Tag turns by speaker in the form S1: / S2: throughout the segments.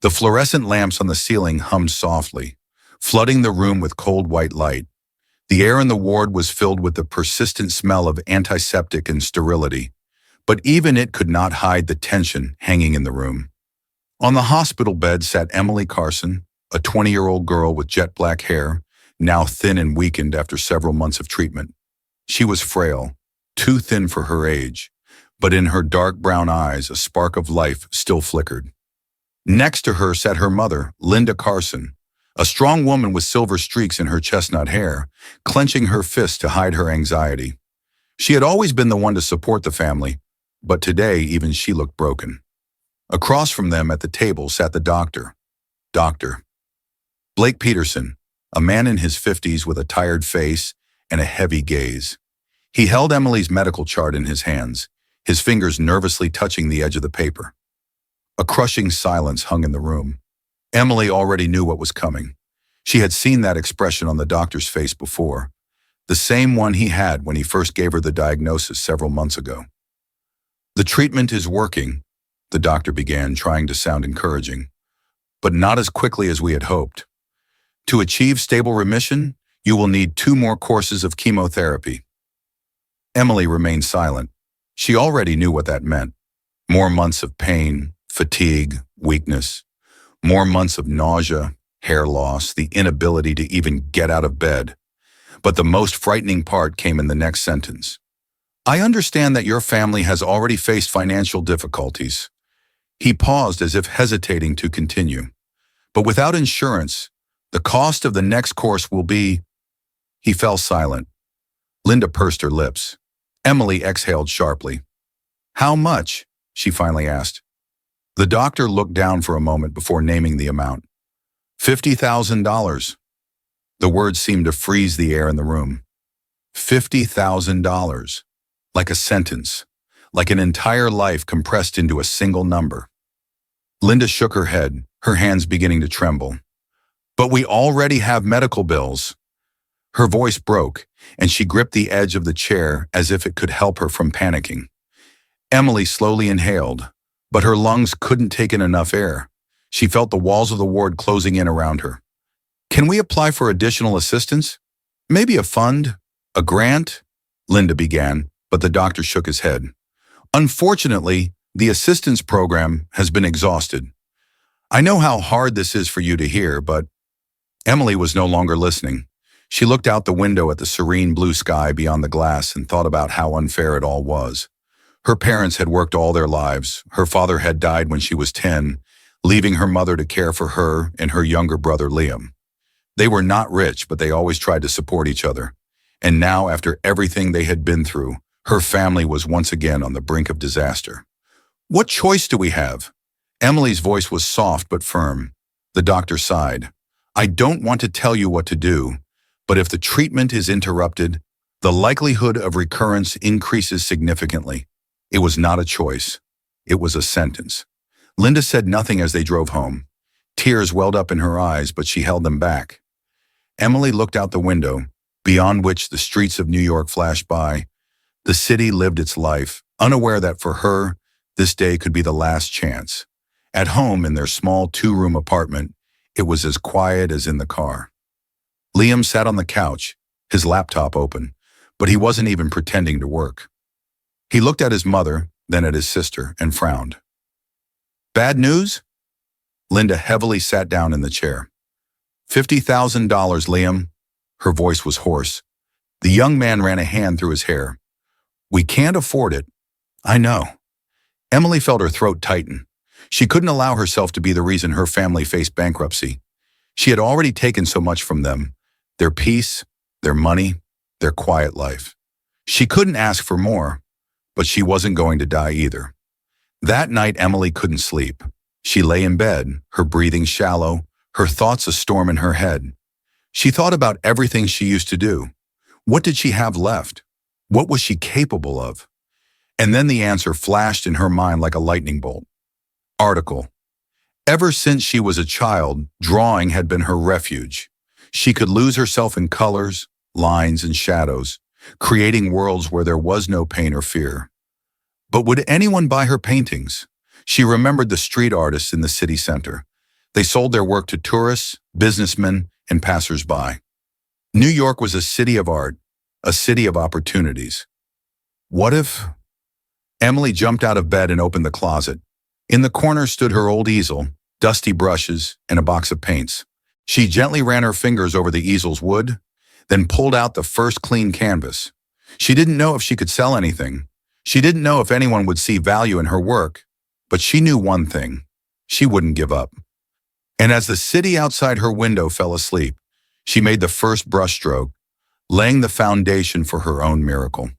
S1: The fluorescent lamps on the ceiling hummed softly, flooding the room with cold white light. The air in the ward was filled with the persistent smell of antiseptic and sterility, but even it could not hide the tension hanging in the room. On the hospital bed sat Emily Carson, a 20-year-old girl with jet black hair, now thin and weakened after several months of treatment. She was frail, too thin for her age, but in her dark brown eyes a spark of life still flickered. Next to her sat her mother, Linda Carson, a strong woman with silver streaks in her chestnut hair, clenching her fists to hide her anxiety. She had always been the one to support the family, but today even she looked broken. Across from them at the table sat the doctor. Dr. Blake Peterson, a man in his 50s with a tired face and a heavy gaze. He held Emily's medical chart in his hands, his fingers nervously touching the edge of the paper. A crushing silence hung in the room. Emily already knew what was coming. She had seen that expression on the doctor's face before, the same one he had when he first gave her the diagnosis several months ago. "The treatment is working," the doctor began, trying to sound encouraging, "but not as quickly as we had hoped. To achieve stable remission, you will need 2 more courses of chemotherapy." Emily remained silent. She already knew what that meant. More months of pain, fatigue, weakness. More months of nausea, hair loss, the inability to even get out of bed. But the most frightening part came in the next sentence. "I understand that your family has already faced financial difficulties." He paused as if hesitating to continue. "But without insurance, the cost of the next course will be—" He fell silent. Linda pursed her lips. Emily exhaled sharply. "How much?" she finally asked. The doctor looked down for a moment before naming the amount. $50,000. The words seemed to freeze the air in the room. $50,000. Like a sentence, like an entire life compressed into a single number. Linda shook her head, her hands beginning to tremble. "But we already have medical bills." Her voice broke, and she gripped the edge of the chair as if it could help her from panicking. Emily slowly inhaled, but her lungs couldn't take in enough air. She felt the walls of the ward closing in around her. "Can we apply for additional assistance? Maybe a fund? A grant?" Linda began, but the doctor shook his head. "Unfortunately, the assistance program has been exhausted. I know how hard this is for you to hear, but—" Emily was no longer listening. She looked out the window at the serene blue sky beyond the glass and thought about how unfair it all was. Her parents had worked all their lives. Her father had died when she was 10, leaving her mother to care for her and her younger brother Liam. They were not rich, but they always tried to support each other. And now, after everything they had been through, her family was once again on the brink of disaster. "What choice do we have?" Emily's voice was soft but firm. The doctor sighed. "I don't want to tell you what to do, but if the treatment is interrupted, the likelihood of recurrence increases significantly." It was not a choice. It was a sentence. Linda said nothing as they drove home. Tears welled up in her eyes, but she held them back. Emily looked out the window, beyond which the streets of New York flashed by. The city lived its life, unaware that for her, this day could be the last chance. At home, in their small 2-room apartment, it was as quiet as in the car. Liam sat on the couch, his laptop open, but he wasn't even pretending to work. He looked at his mother, then at his sister, and frowned. "Bad news?" Linda heavily sat down in the chair. $50,000, Liam." Her voice was hoarse. The young man ran a hand through his hair. "We can't afford it." "I know." Emily felt her throat tighten. She couldn't allow herself to be the reason her family faced bankruptcy. She had already taken so much from them, their peace, their money, their quiet life. She couldn't ask for more, but she wasn't going to die either. That night, Emily couldn't sleep. She lay in bed, her breathing shallow, her thoughts a storm in her head. She thought about everything she used to do. What did she have left? What was she capable of? And then the answer flashed in her mind like a lightning bolt. Article. Ever since she was a child, drawing had been her refuge. She could lose herself in colors, lines, and shadows, creating worlds where there was no pain or fear. But would anyone buy her paintings? She remembered the street artists in the city center, They sold their work to tourists, businessmen, and passers-by. New York was a city of art, a city of opportunities. What if? Emily jumped out of bed and opened the closet. In the corner stood her old easel, dusty brushes, and a box of paints. She gently ran her fingers over the easel's wood, then pulled out the first clean canvas. She didn't know if she could sell anything. She didn't know if anyone would see value in her work, but she knew one thing: she wouldn't give up. And as the city outside her window fell asleep, she made the first brushstroke, laying the foundation for her own miracle.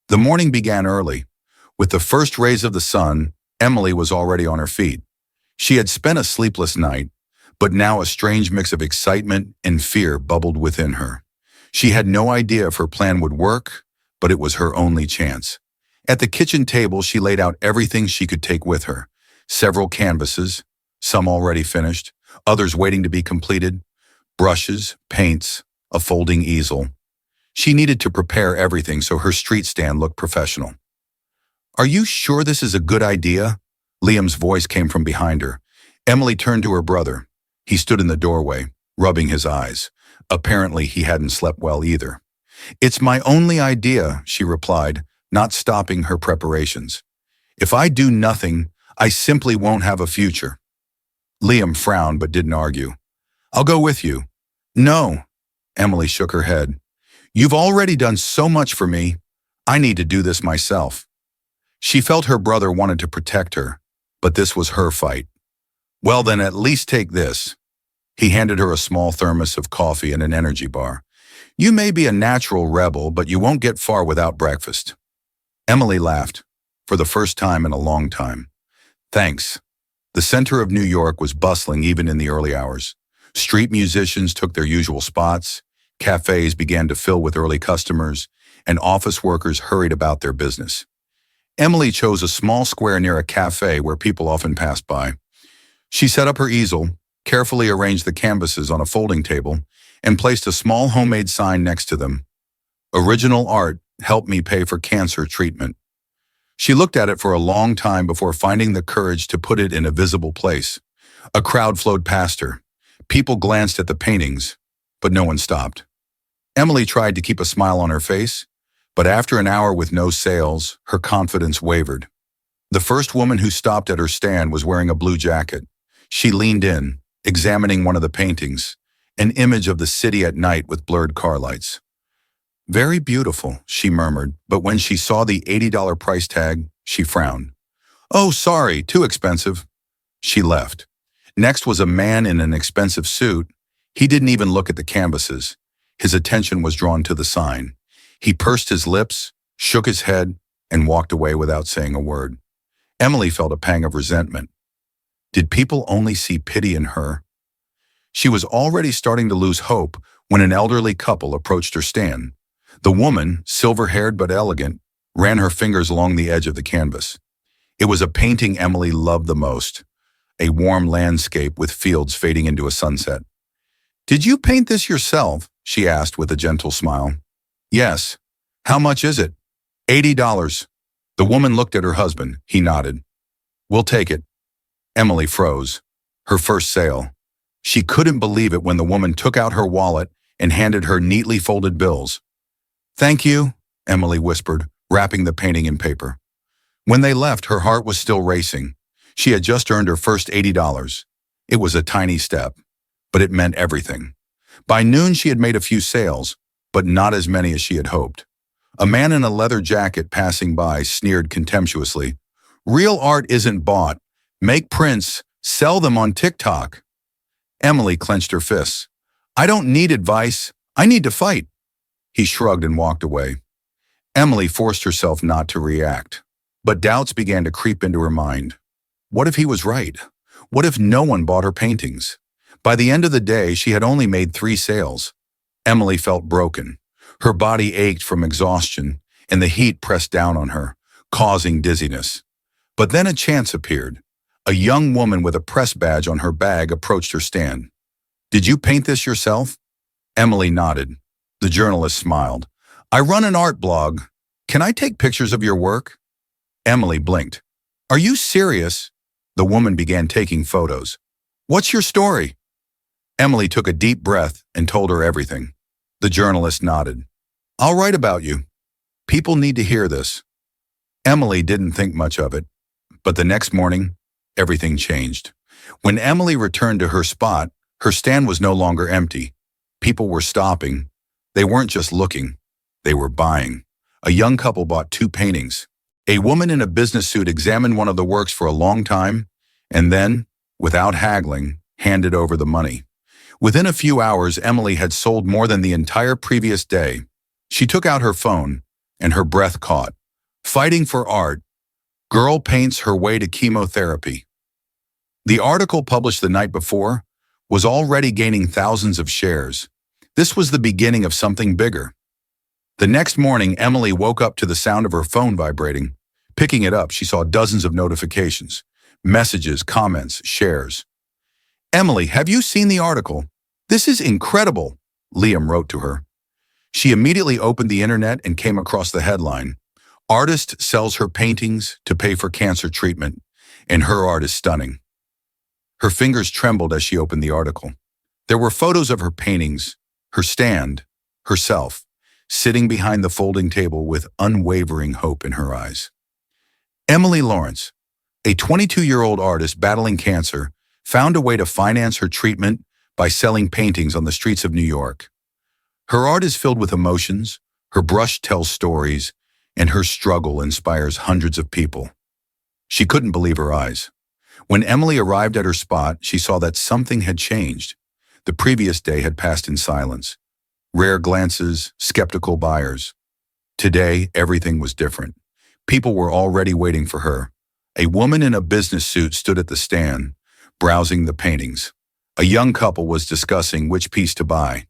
S1: The morning began early. With the first rays of the sun, Emily was already on her feet. She had spent a sleepless night, but now a strange mix of excitement and fear bubbled within her. She had no idea if her plan would work, but it was her only chance. At the kitchen table, she laid out everything she could take with her. Several canvases, some already finished, others waiting to be completed, brushes, paints, a folding easel. She needed to prepare everything so her street stand looked professional. "Are you sure this is a good idea?" Liam's voice came from behind her. Emily turned to her brother. He stood in the doorway, rubbing his eyes. Apparently, he hadn't slept well either. "It's my only idea," she replied, not stopping her preparations. "If I do nothing, I simply won't have a future." Liam frowned but didn't argue. "I'll go with you." "No," Emily shook her head. "You've already done so much for me. I need to do this myself." She felt her brother wanted to protect her, but this was her fight. "Well then, at least take this." He handed her a small thermos of coffee and an energy bar. "You may be a natural rebel, but you won't get far without breakfast." Emily laughed, for the first time in a long time. "Thanks." The center of New York was bustling even in the early hours. Street musicians took their usual spots, cafes began to fill with early customers, and office workers hurried about their business. Emily chose a small square near a cafe where people often passed by. She set up her easel, carefully arranged the canvases on a folding table, and placed a small homemade sign next to them. "Original art, help me pay for cancer treatment." She looked at it for a long time before finding the courage to put it in a visible place. A crowd flowed past her. People glanced at the paintings, but no one stopped. Emily tried to keep a smile on her face, but after an hour with no sales, her confidence wavered. The first woman who stopped at her stand was wearing a blue jacket. She leaned in, examining one of the paintings, an image of the city at night with blurred car lights. "Very beautiful," she murmured, but when she saw the $80 price tag, she frowned. "Oh, sorry, too expensive." She left. Next was a man in an expensive suit. He didn't even look at the canvases. His attention was drawn to the sign. He pursed his lips, shook his head, and walked away without saying a word. Emily felt a pang of resentment. Did people only see pity in her? She was already starting to lose hope when an elderly couple approached her stand. The woman, silver-haired but elegant, ran her fingers along the edge of the canvas. It was a painting Emily loved the most, a warm landscape with fields fading into a sunset. "Did you paint this yourself?" she asked with a gentle smile. "Yes." "How much is it?" $80. The woman looked at her husband. He nodded. "We'll take it." Emily froze. Her first sale. She couldn't believe it when the woman took out her wallet and handed her neatly folded bills. "Thank you," Emily whispered, wrapping the painting in paper. When they left, her heart was still racing. She had just earned her first $80. It was a tiny step, but it meant everything. By noon, she had made a few sales, but not as many as she had hoped. A man in a leather jacket passing by sneered contemptuously. "Real art isn't bought. Make prints, sell them on TikTok." Emily clenched her fists. "I don't need advice. I need to fight." He shrugged and walked away. Emily forced herself not to react, but doubts began to creep into her mind. What if he was right? What if no one bought her paintings? By the end of the day, she had only made 3 sales. Emily felt broken. Her body ached from exhaustion, and the heat pressed down on her, causing dizziness. But then a chance appeared. A young woman with a press badge on her bag approached her stand. "Did you paint this yourself?" Emily nodded. The journalist smiled. "I run an art blog. Can I take pictures of your work?" Emily blinked. "Are you serious?" The woman began taking photos. What's your story? Emily took a deep breath and told her everything. The journalist nodded. I'll write about you. People need to hear this. Emily didn't think much of it, but the next morning, everything changed. When Emily returned to her spot, her stand was no longer empty. People were stopping. They weren't just looking, they were buying. A young couple bought 2 paintings. A woman in a business suit examined one of the works for a long time, and then, without haggling, handed over the money. Within a few hours, Emily had sold more than the entire previous day. She took out her phone, and her breath caught. Fighting for art. Girl paints her way to chemotherapy. The article published the night before was already gaining thousands of shares. This was the beginning of something bigger. The next morning, Emily woke up to the sound of her phone vibrating. Picking it up, she saw dozens of notifications, messages, comments, shares. Emily, have you seen the article? This is incredible, Liam wrote to her. She immediately opened the internet and came across the headline. Artist sells her paintings to pay for cancer treatment, and her art is stunning. Her fingers trembled as she opened the article. There were photos of her paintings, her stand, herself, sitting behind the folding table with unwavering hope in her eyes. Emily Lawrence, a 22-year-old artist battling cancer, found a way to finance her treatment by selling paintings on the streets of New York. Her art is filled with emotions, her brush tells stories, and her struggle inspires hundreds of people. She couldn't believe her eyes. When Emily arrived at her spot, she saw that something had changed. The previous day had passed in silence. Rare glances, skeptical buyers. Today, everything was different. People were already waiting for her. A woman in a business suit stood at the stand, browsing the paintings. A young couple was discussing which piece to buy.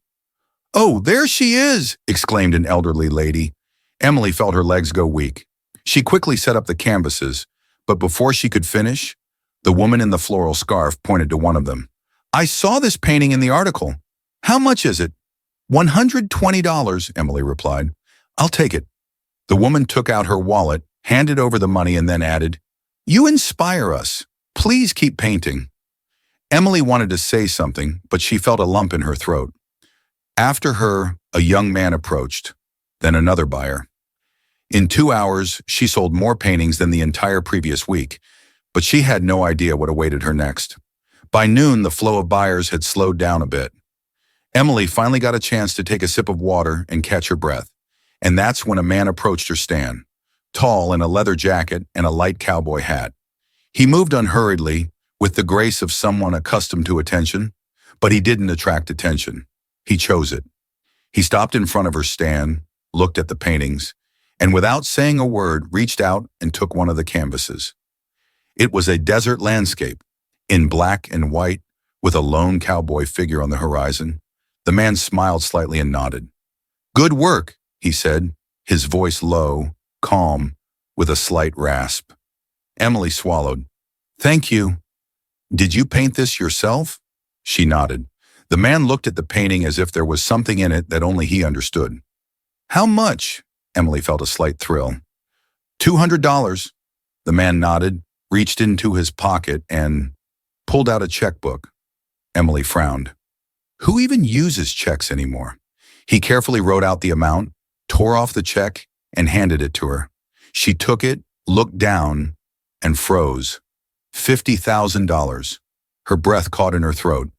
S1: "Oh, there she is!" exclaimed an elderly lady. Emily felt her legs go weak. She quickly set up the canvases, but before she could finish, the woman in the floral scarf pointed to one of them. "I saw this painting in the article. How much is it?" $120, Emily replied. "I'll take it." The woman took out her wallet, handed over the money, and then added, "You inspire us. Please keep painting." Emily wanted to say something, but she felt a lump in her throat. After her, a young man approached, then another buyer. In 2 hours, she sold more paintings than the entire previous week, but she had no idea what awaited her next. By noon, the flow of buyers had slowed down a bit. Emily finally got a chance to take a sip of water and catch her breath, and that's when a man approached her stand, tall in a leather jacket and a light cowboy hat. He moved unhurriedly, with the grace of someone accustomed to attention, but he didn't attract attention. He chose it. He stopped in front of her stand, looked at the paintings, and without saying a word, reached out and took one of the canvases. It was a desert landscape, in black and white, with a lone cowboy figure on the horizon. The man smiled slightly and nodded. "Good work," he said, his voice low, calm, with a slight rasp. Emily swallowed. "Thank you. Did you paint this yourself?" She nodded. The man looked at the painting as if there was something in it that only he understood. "How much?" Emily felt a slight thrill. $200. The man nodded, reached into his pocket, and pulled out a checkbook. Emily frowned. Who even uses checks anymore? He carefully wrote out the amount, tore off the check, and handed it to her. She took it, looked down, and froze. $50,000. Her breath caught in her throat.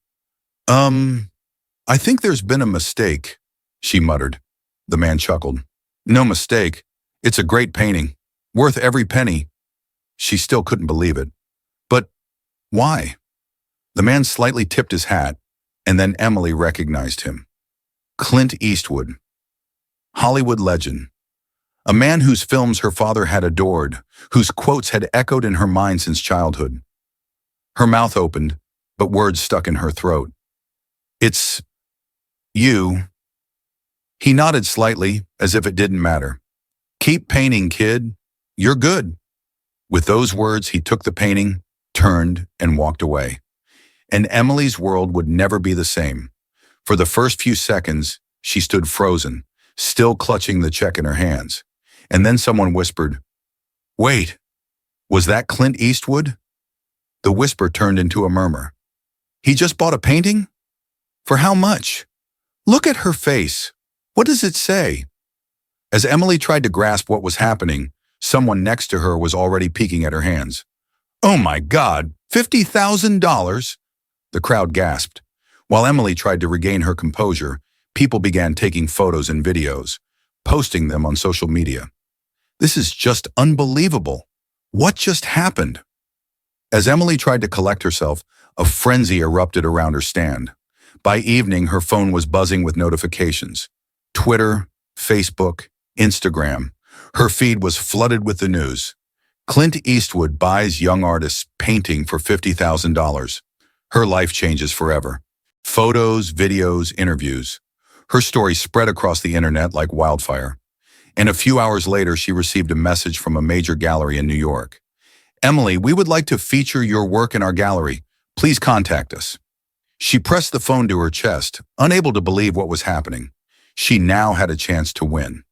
S1: I think there's been a mistake," she muttered. The man chuckled. "No mistake. It's a great painting. Worth every penny." She still couldn't believe it. "But why?" The man slightly tipped his hat, and then Emily recognized him. Clint Eastwood. Hollywood legend. A man whose films her father had adored, whose quotes had echoed in her mind since childhood. Her mouth opened, but words stuck in her throat. "It's you." He nodded slightly, as if it didn't matter. "Keep painting, kid. You're good." With those words, he took the painting, turned, and walked away. And Emily's world would never be the same. For the first few seconds, she stood frozen, still clutching the check in her hands. And then someone whispered, "Wait, was that Clint Eastwood?" The whisper turned into a murmur. He just bought a painting? For how much? Look at her face. What does it say? As Emily tried to grasp what was happening, someone next to her was already peeking at her hands. Oh my God, $50,000? The crowd gasped. While Emily tried to regain her composure, people began taking photos and videos, posting them on social media. This is just unbelievable. What just happened? As Emily tried to collect herself, a frenzy erupted around her stand. By evening, her phone was buzzing with notifications. Twitter, Facebook, Instagram. Her feed was flooded with the news. Clint Eastwood buys young artist's painting for $50,000. Her life changes forever. Photos, videos, interviews. Her story spread across the internet like wildfire. And a few hours later, she received a message from a major gallery in New York. Emily, we would like to feature your work in our gallery. Please contact us. She pressed the phone to her chest, unable to believe what was happening. She now had a chance to win.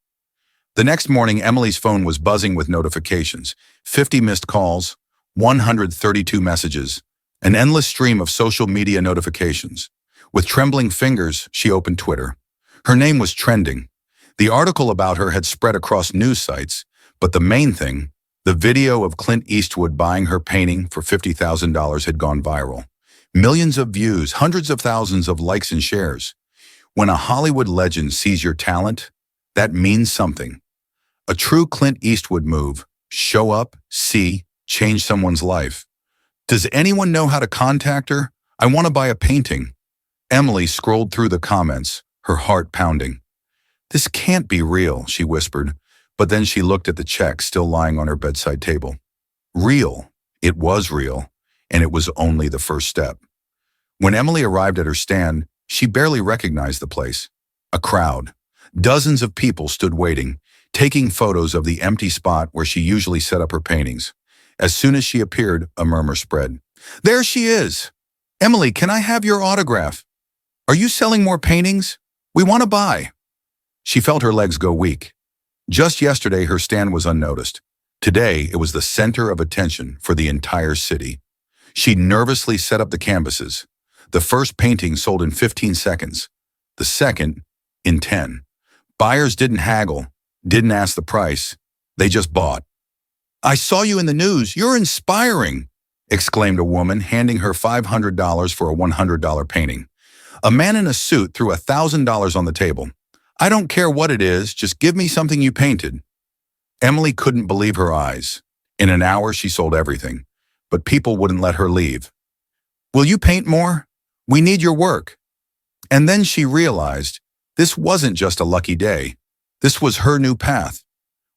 S1: The next morning, Emily's phone was buzzing with notifications, 50 missed calls, 132 messages, an endless stream of social media notifications. With trembling fingers, she opened Twitter. Her name was trending. The article about her had spread across news sites, but the main thing, the video of Clint Eastwood buying her painting for $50,000 had gone viral. Millions of views, hundreds of thousands of likes and shares. When a Hollywood legend sees your talent, that means something. A true Clint Eastwood move, show up, see, change someone's life. Does anyone know how to contact her? I want to buy a painting. Emily scrolled through the comments, her heart pounding. This can't be real, she whispered, but then she looked at the check still lying on her bedside table. Real. It was real, and it was only the first step. When Emily arrived at her stand, she barely recognized the place. A crowd. Dozens of people stood waiting, taking photos of the empty spot where she usually set up her paintings. As soon as she appeared, a murmur spread. There she is! Emily, can I have your autograph? Are you selling more paintings? We want to buy. She felt her legs go weak. Just yesterday, her stand was unnoticed. Today, it was the center of attention for the entire city. She nervously set up the canvases. The first painting sold in 15 seconds. The second, in 10. Buyers didn't haggle, didn't ask the price. They just bought. I saw you in the news. You're inspiring, exclaimed a woman, handing her $500 for a $100 painting. A man in a suit threw $1,000 on the table. I don't care what it is, just give me something you painted. Emily couldn't believe her eyes. In an hour, she sold everything, but people wouldn't let her leave. Will you paint more? We need your work. And then she realized this wasn't just a lucky day. This was her new path.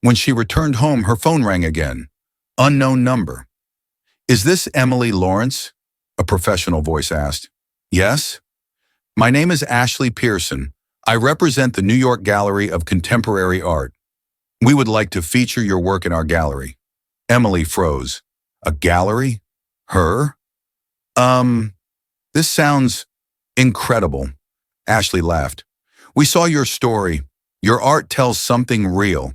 S1: When she returned home, her phone rang again. Unknown number. Is this Emily Lawrence? A professional voice asked. Yes. My name is Ashley Pearson. I represent the New York Gallery of Contemporary Art. We would like to feature your work in our gallery. Emily froze. A gallery? Her? This sounds incredible. Ashley laughed. We saw your story. Your art tells something real.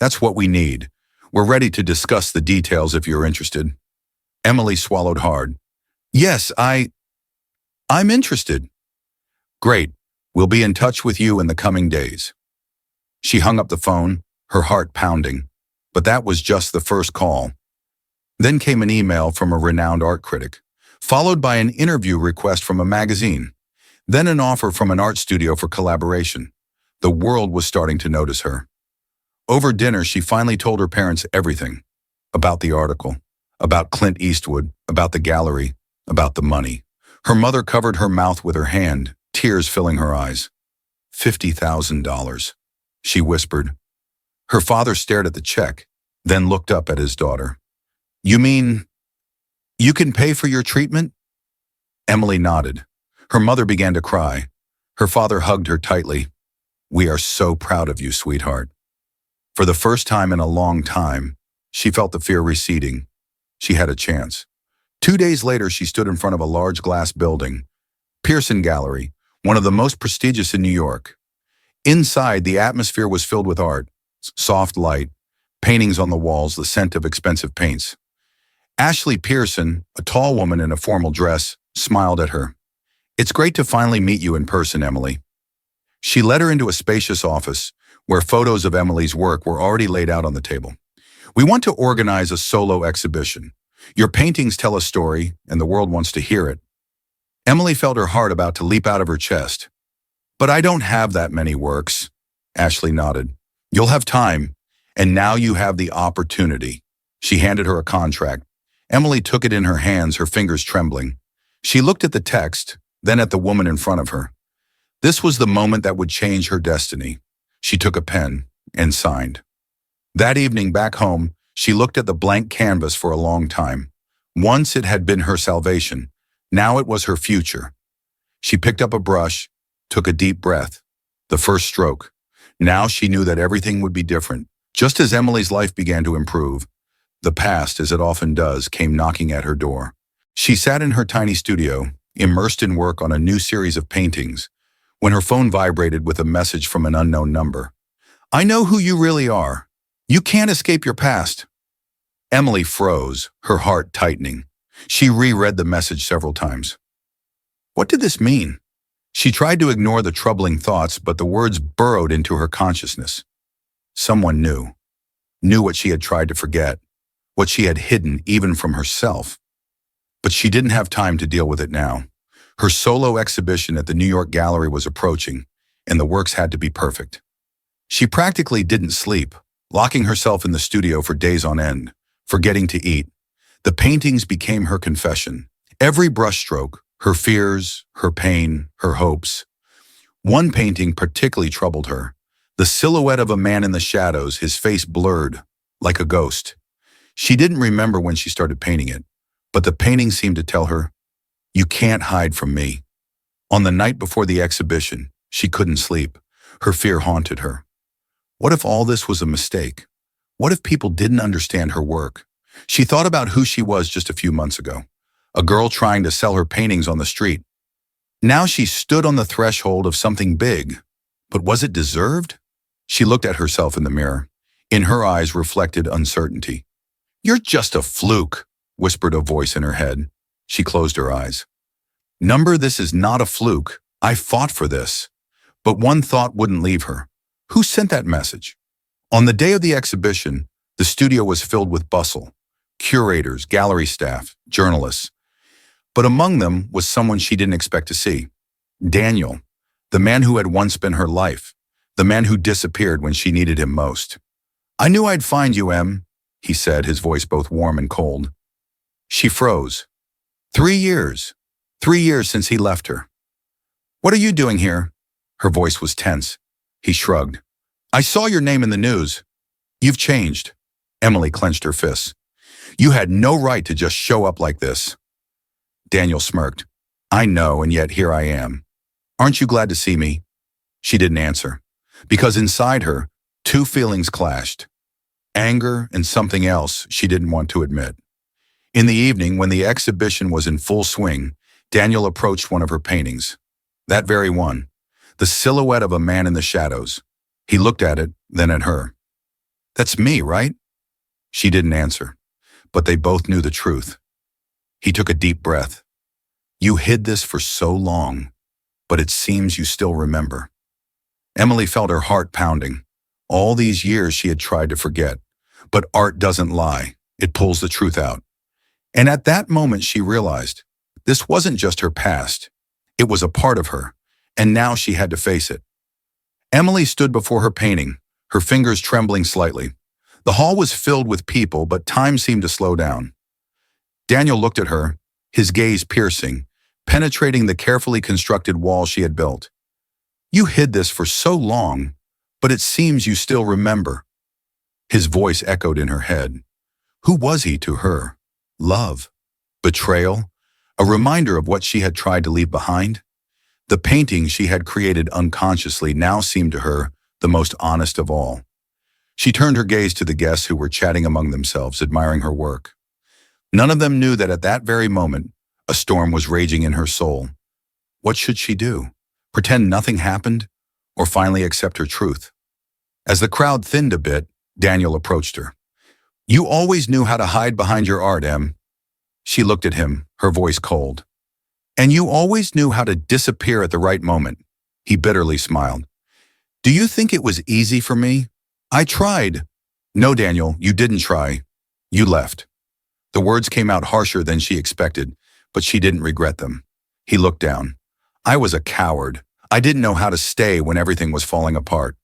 S1: That's what we need. We're ready to discuss the details if you're interested. Emily swallowed hard. Yes, I'm interested. Great. We'll be in touch with you in the coming days. She hung up the phone, her heart pounding. But that was just the first call. Then came an email from a renowned art critic, followed by an interview request from a magazine, then an offer from an art studio for collaboration. The world was starting to notice her. Over dinner, she finally told her parents everything. About the article, about Clint Eastwood, about the gallery, about the money. Her mother covered her mouth with her hand, tears filling her eyes. $50,000, she whispered. Her father stared at the check, then looked up at his daughter. You mean you can pay for your treatment? Emily nodded. Her mother began to cry. Her father hugged her tightly. We are so proud of you, sweetheart. For the first time in a long time, she felt the fear receding. She had a chance. 2 days later, she stood in front of a large glass building, Pearson Gallery, one of the most prestigious in New York. Inside, the atmosphere was filled with art, soft light, paintings on the walls, the scent of expensive paints. Ashley Pearson, a tall woman in a formal dress, smiled at her. "It's great to finally meet you in person, Emily." She led her into a spacious office where photos of Emily's work were already laid out on the table. "We want to organize a solo exhibition. Your paintings tell a story, and the world wants to hear it." Emily felt her heart about to leap out of her chest. "But I don't have that many works." Ashley nodded. "You'll have time, and now you have the opportunity." She handed her a contract. Emily took it in her hands, her fingers trembling. She looked at the text, then at the woman in front of her. This was the moment that would change her destiny. She took a pen and signed. That evening back home, she looked at the blank canvas for a long time. Once it had been her salvation. Now it was her future. She picked up a brush, took a deep breath. The first stroke. Now she knew that everything would be different. Just as Emily's life began to improve, the past, as it often does, came knocking at her door. She sat in her tiny studio, immersed in work on a new series of paintings, when her phone vibrated with a message from an unknown number. "I know who you really are. You can't escape your past." Emily froze, her heart tightening. She reread the message several times. What did this mean? She tried to ignore the troubling thoughts, but the words burrowed into her consciousness. Someone knew what she had tried to forget, what she had hidden even from herself. But she didn't have time to deal with it now. Her solo exhibition at the New York Gallery was approaching, and the works had to be perfect. She practically didn't sleep, locking herself in the studio for days on end, forgetting to eat. The paintings became her confession. Every brushstroke, her fears, her pain, her hopes. One painting particularly troubled her. The silhouette of a man in the shadows, his face blurred, like a ghost. She didn't remember when she started painting it, but the painting seemed to tell her, "You can't hide from me." On the night before the exhibition, she couldn't sleep. Her fear haunted her. What if all this was a mistake? What if people didn't understand her work? She thought about who she was just a few months ago, a girl trying to sell her paintings on the street. Now she stood on the threshold of something big, but was it deserved? She looked at herself in the mirror. In her eyes reflected uncertainty. "You're just a fluke," whispered a voice in her head. She closed her eyes. This is not a fluke. I fought for this." But one thought wouldn't leave her. Who sent that message? On the day of the exhibition, the studio was filled with bustle. Curators, gallery staff, journalists. But among them was someone she didn't expect to see. Daniel, the man who had once been her life, the man who disappeared when she needed him most. "I knew I'd find you, Em," he said, his voice both warm and cold. She froze. 3 years. 3 years since he left her. "What are you doing here?" Her voice was tense. He shrugged. "I saw your name in the news. You've changed." Emily clenched her fists. "You had no right to just show up like this." Daniel smirked. "I know, and yet here I am. Aren't you glad to see me?" She didn't answer, because inside her, two feelings clashed. Anger and something else she didn't want to admit. In the evening, when the exhibition was in full swing, Daniel approached one of her paintings. That very one. The silhouette of a man in the shadows. He looked at it, then at her. "That's me, right?" She didn't answer, but they both knew the truth. He took a deep breath. "You hid this for so long, but it seems you still remember." Emily felt her heart pounding. All these years she had tried to forget. But art doesn't lie. It pulls the truth out. And at that moment she realized this wasn't just her past. It was a part of her, and now she had to face it. Emily stood before her painting, her fingers trembling slightly. The hall was filled with people, but time seemed to slow down. Daniel looked at her, his gaze piercing, penetrating the carefully constructed wall she had built. "You hid this for so long, but it seems you still remember." His voice echoed in her head. Who was he to her? Love? Betrayal? A reminder of what she had tried to leave behind? The painting she had created unconsciously now seemed to her the most honest of all. She turned her gaze to the guests who were chatting among themselves, admiring her work. None of them knew that at that very moment, a storm was raging in her soul. What should she do? Pretend nothing happened? Or finally accept her truth? As the crowd thinned a bit, Daniel approached her. "You always knew how to hide behind your art, Em." She looked at him, her voice cold. And you always knew how to disappear at the right moment. He bitterly smiled. Do you think it was easy for me? I tried. No, Daniel, you didn't try. You left. The words came out harsher than she expected, but she didn't regret them. He looked down. I was a coward. I didn't know how to stay when everything was falling apart.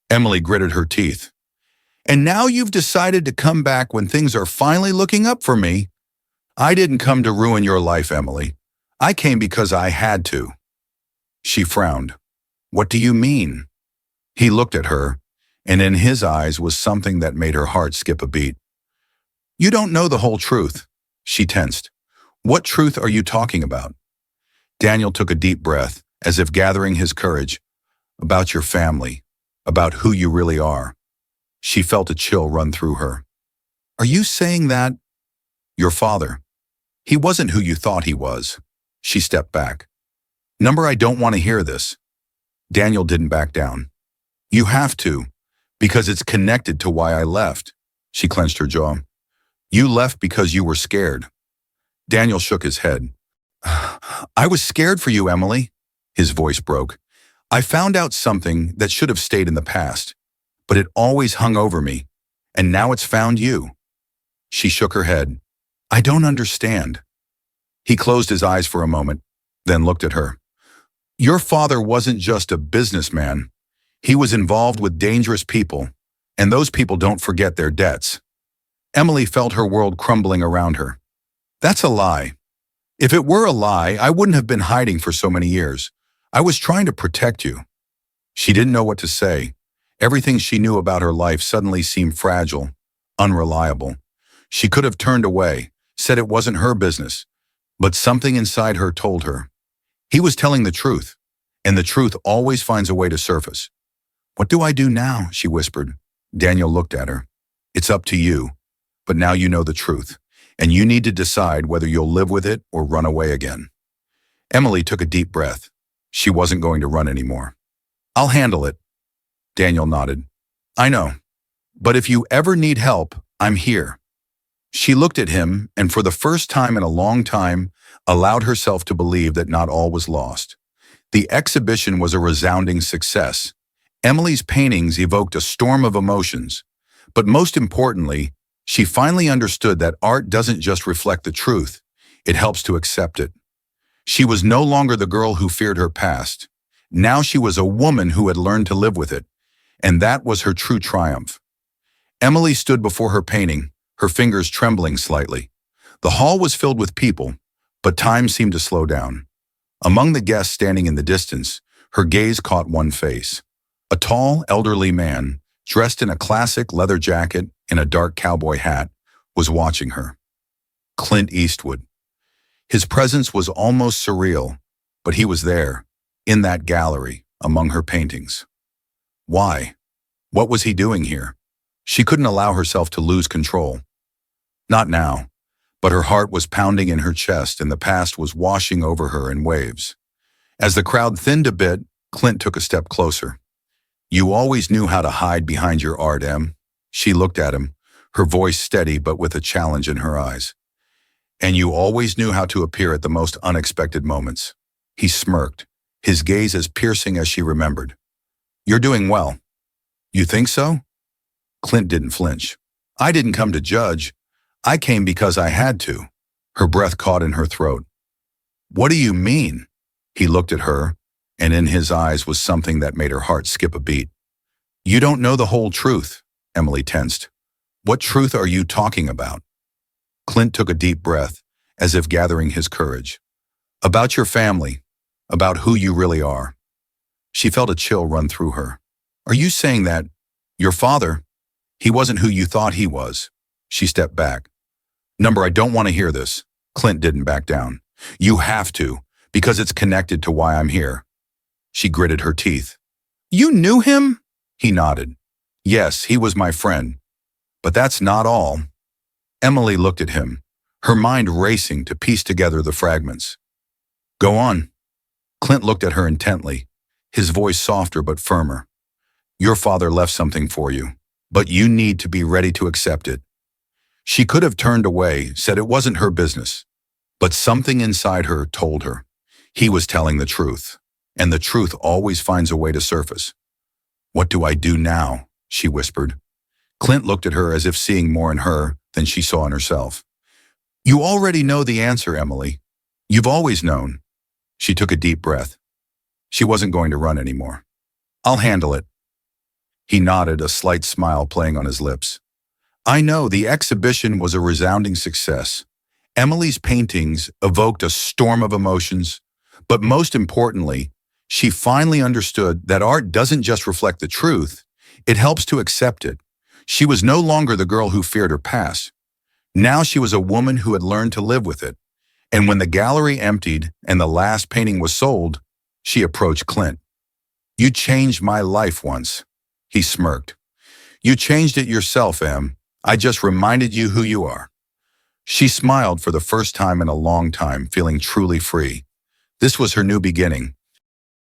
S1: Emily gritted her teeth. And now you've decided to come back when things are finally looking up for me. I didn't come to ruin your life, Emily. I came because I had to. She frowned. What do you mean? He looked at her, and in his eyes was something that made her heart skip a beat. You don't know the whole truth. She tensed. What truth are you talking about? Daniel took a deep breath, as if gathering his courage. About your family, about who you really are. She felt a chill run through her. Are you saying that? Your father. He wasn't who you thought he was. She stepped back. Number, I don't want to hear this. Daniel didn't back down. You have to, because it's connected to why I left. She clenched her jaw. You left because you were scared. Daniel shook his head. I was scared for you, Emily. His voice broke. I found out something that should have stayed in the past, but it always hung over me, and now it's found you. She shook her head. I don't understand. He closed his eyes for a moment, then looked at her. Your father wasn't just a businessman. He was involved with dangerous people, and those people don't forget their debts. Emily felt her world crumbling around her. That's a lie. If it were a lie, I wouldn't have been hiding for so many years. I was trying to protect you. She didn't know what to say. Everything she knew about her life suddenly seemed fragile, unreliable. She could have turned away, said it wasn't her business, but something inside her told her. He was telling the truth, and the truth always finds a way to surface. What do I do now? She whispered. Daniel looked at her. It's up to you, but now you know the truth, and you need to decide whether you'll live with it or run away again. Emily took a deep breath. She wasn't going to run anymore. I'll handle it. Daniel nodded. I know, but if you ever need help, I'm here. She looked at him and for the first time in a long time, allowed herself to believe that not all was lost. The exhibition was a resounding success. Emily's paintings evoked a storm of emotions, but most importantly, she finally understood that art doesn't just reflect the truth, it helps to accept it. She was no longer the girl who feared her past. Now she was a woman who had learned to live with it, and that was her true triumph. Emily stood before her painting, her fingers trembling slightly. The hall was filled with people, but time seemed to slow down. Among the guests standing in the distance, her gaze caught one face. A tall, elderly man, dressed in a classic leather jacket and a dark cowboy hat, was watching her. Clint Eastwood. His presence was almost surreal, but he was there, in that gallery, among her paintings. Why? What was he doing here? She couldn't allow herself to lose control. Not now, but her heart was pounding in her chest and the past was washing over her in waves. As the crowd thinned a bit, Clint took a step closer. You always knew how to hide behind your art, Em. She looked at him, her voice steady but with a challenge in her eyes. And you always knew how to appear at the most unexpected moments. He smirked, his gaze as piercing as she remembered. You're doing well. You think so? Clint didn't flinch. I didn't come to judge. I came because I had to. Her breath caught in her throat. What do you mean? He looked at her, and in his eyes was something that made her heart skip a beat. You don't know the whole truth, Emily tensed. What truth are you talking about? Clint took a deep breath, as if gathering his courage. About your family, about who you really are. She felt a chill run through her. Are you saying that your father, he wasn't who you thought he was? She stepped back. Number, I don't want to hear this. Clint didn't back down. You have to, because it's connected to why I'm here. She gritted her teeth. You knew him? He nodded. Yes, he was my friend. But that's not all. Emily looked at him, her mind racing to piece together the fragments. Go on. Clint looked at her intently, his voice softer but firmer. Your father left something for you, but you need to be ready to accept it. She could have turned away, said it wasn't her business. But something inside her told her he was telling the truth, and the truth always finds a way to surface. "What do I do now?" she whispered. Clint looked at her as if seeing more in her than she saw in herself. "You already know the answer, Emily. You've always known." She took a deep breath. She wasn't going to run anymore. "I'll handle it." He nodded, a slight smile playing on his lips. "I know the exhibition was a resounding success. Emily's paintings evoked a storm of emotions, but most importantly, she finally understood that art doesn't just reflect the truth, it helps to accept it. She was no longer the girl who feared her past. Now she was a woman who had learned to live with it. And when the gallery emptied and the last painting was sold, she approached Clint. "You changed my life once." He smirked. "You changed it yourself, Em. I just reminded you who you are." She smiled for the first time in a long time, feeling truly free. This was her new beginning,